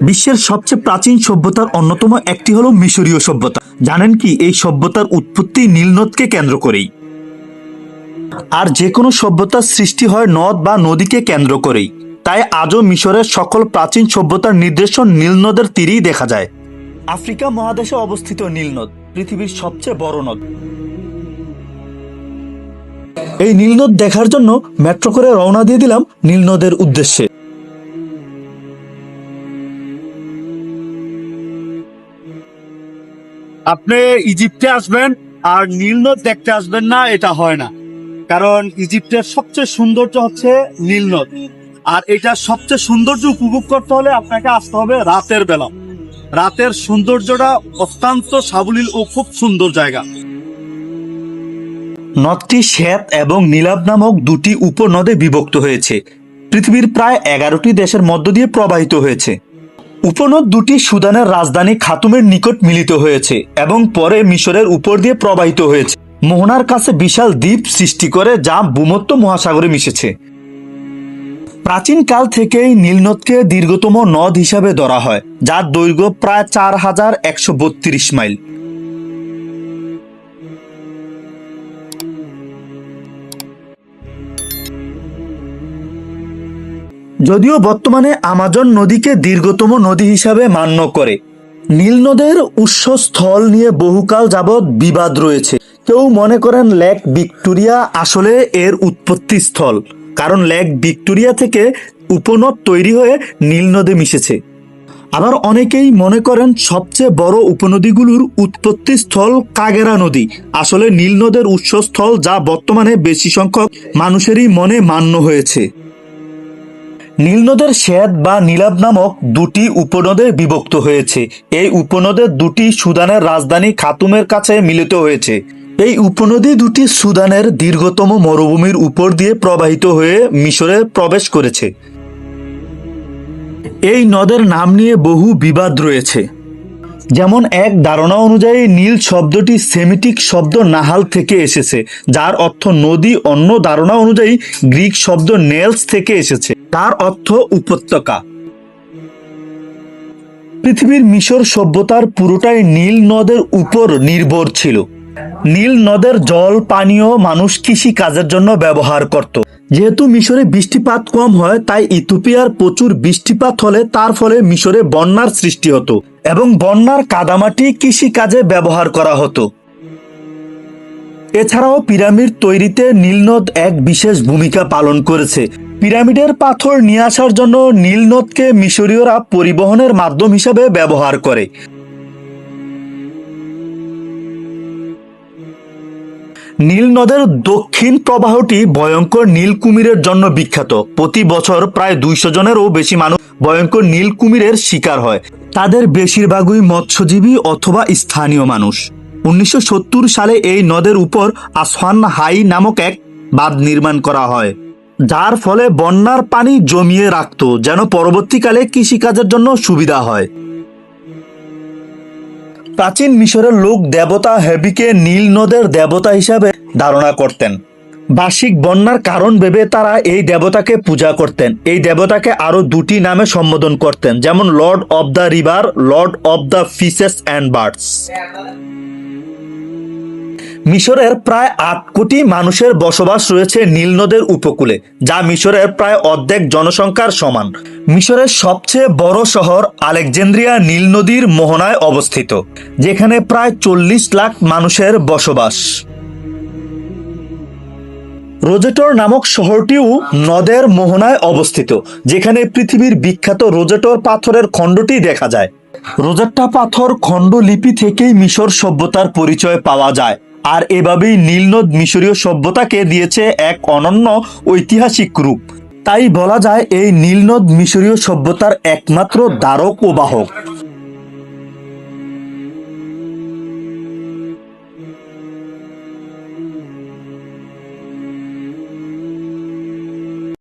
বিশ্বের সবচেয়ে প্রাচীন সভ্যতার অন্যতম একটি হলো মিশরীয় সভ্যতা। জানেন কি, এই সভ্যতার উৎপত্তি নীল নদকে কেন্দ্র করেই। আর যে কোনো সভ্যতার সৃষ্টি হয় নদ বা নদীকে কেন্দ্র করেই। তাই আজও মিশরের সকল প্রাচীন সভ্যতার নিদর্শন নীল নদের তীরেই দেখা যায়। আফ্রিকা মহাদেশে অবস্থিত নীল নদ পৃথিবীর সবচেয়ে বড় নদ। এই নীল নদ দেখার জন্য মেট্রো করে রওনা দিয়ে দিলাম নীল নদের উদ্দেশ্যে। আপনি ইজিপ্টে আসবেন আর নীল নদ দেখতে আসবেন না, এটা হয় না। কারণ ইজিপ্টের সবচেয়ে সৌন্দর্য হচ্ছে নীল নদ, আর এটা সবচেয়ে সৌন্দর্য উপভোগ করতে হলে আপনাকে আসতে হবে রাতের বেলা। রাতের সৌন্দর্যটা অত্যন্ত সাবলীল ও খুব সুন্দর জায়গা। নদটি শ্বেত এবং নীলাভ নামক দুটি উপনদে বিভক্ত হয়েছে। পৃথিবীর প্রায় 11টি দেশের মধ্য দিয়ে প্রবাহিত হয়েছে। উপনদ দুটি সুদানের রাজধানী খাতুমের নিকট মিলিত হয়েছে এবং পরে মিশরের উপর দিয়ে প্রবাহিত হয়েছে। মোহনার কাছে বিশাল দ্বীপ সৃষ্টি করে যা ভূমধ্য মহাসাগরে মিশেছে। প্রাচীন কাল থেকেই নীলনদকে দীর্ঘতম নদ হিসাবে ধরা হয়, যার দৈর্ঘ্য প্রায় 4132 মাইল। যদিও বর্তমানে আমাজন নদীকে দীর্ঘতম নদী হিসাবে মান্য করে। নীল নদের উৎসস্থল নিয়ে বহুকাল যাবৎ বিবাদ রয়েছে। কেউ মনে করেন লেক ভিক্টোরিয়া আসলে এর উৎপত্তি স্থল, কারণ লেক ভিক্টোরিয়া থেকে উপনদ তৈরি হয়ে নীল নদে মিশেছে। আবার অনেকেই মনে করেন সবচেয়ে বড় উপনদীগুলোর উৎপত্তি স্থল কাগেরা নদী আসলে নীল নদের উৎসস্থল, যা বর্তমানে বেশি সংখ্যক মানুষেরই মনে মান্য হয়েছে। নীল নদের শ্বেত বা নীলাভ নামক দুটি উপনদে বিভক্ত হয়েছে। এই উপনদের দুটি সুদানের রাজধানী খাতুমের কাছে মিলিত হয়েছে। এই উপনদী দুটি সুদানের দীর্ঘতম মরুভূমির উপর দিয়ে প্রবাহিত হয়ে মিশরে প্রবেশ করেছে। এই নদের নাম নিয়ে বহু বিবাদ রয়েছে। যেমন এক ধারণা অনুযায়ী নীল শব্দটি সেমিটিক শব্দ নাহাল থেকে এসেছে, যার অর্থ নদী। অন্য ধারণা অনুযায়ী গ্রিক শব্দ নেলস থেকে এসেছে, তার অর্থ উপত্যকা। পৃথিবীর মিশর সভ্যতার পুরোটাই নীল নদের উপর নির্ভর ছিল। নীল নদের জল পানীয় মানুষ কৃষি কাজের জন্য ব্যবহার করত। যেহেতু মিশরে বৃষ্টিপাত কম হয়, তাই ইথিওপিয়ার প্রচুর বৃষ্টিপাত হলে তার ফলে মিশরে বন্যার সৃষ্টি হতো এবং বন্যার কাদামাটি কৃষি কাজে ব্যবহার করা হতো। এছাড়াও পিরামিড তৈরিতে নীলনদ এক বিশেষ ভূমিকা পালন করেছে। পিরামিডের পাথর নিয়ে আসার জন্য নীলনদকে মিশরীয়রা পরিবহনের মাধ্যম হিসেবে ব্যবহার করে। নীল নদের দক্ষিণ প্রবাহটি ভয়ঙ্কর নীল কুমিরের জন্য বিখ্যাত। প্রতি বছর প্রায় 200 জনেরও বেশি মানুষ ভয়ঙ্কর নীল কুমিরের শিকার হয়। তাদের বেশিরভাগই মৎস্যজীবী অথবা স্থানীয় মানুষ। 1970 সালে এই নদের উপর আসওয়ান হাই নামক এক বাঁধ নির্মাণ করা হয়, যার ফলে বন্যার পানি জমিয়ে রাখত, যেন পরবর্তীকালে কৃষিকাজের জন্য সুবিধা হয়। প্রাচীন মিশরের লোক দেবতা হেবিকে নীল নদের দেবতা হিসাবে ধারণা করতেন। বার্ষিক বন্যার কারণ ভেবে তারা এই দেবতাকে পূজা করতেন। এই দেবতাকে আরো দুটি নামে সম্বোধন করতেন, যেমন Lord of the river, Lord of the fishes and birds. মিশরের প্রায় 8 কোটি মানুষের বসবাস রয়েছে নীল নদের উপকূলে, যা মিশরের প্রায় অর্ধেক জনসংখ্যার সমান। মিশরের সবচেয়ে বড় শহর আলেকজান্দ্রিয়া নীল নদীর মোহনায় অবস্থিত, যেখানে প্রায় 40 লাখ মানুষের বসবাস। রোজেটর নামক শহরটিও নদের মোহনায় অবস্থিত, যেখানে পৃথিবীর বিখ্যাত রোজেটর পাথরের খণ্ডটি দেখা যায়। রোজেট্টা পাথর খণ্ড লিপি থেকেই মিশর সভ্যতার পরিচয় পাওয়া যায়, আর এভাবেই নীলনদ মিশরীয় সভ্যতাকে দিয়েছে এক অনন্য ঐতিহাসিক রূপ। তাই বলা যায় এই নীলনদ মিশরীয় সভ্যতার একমাত্র ধারক ও বাহক।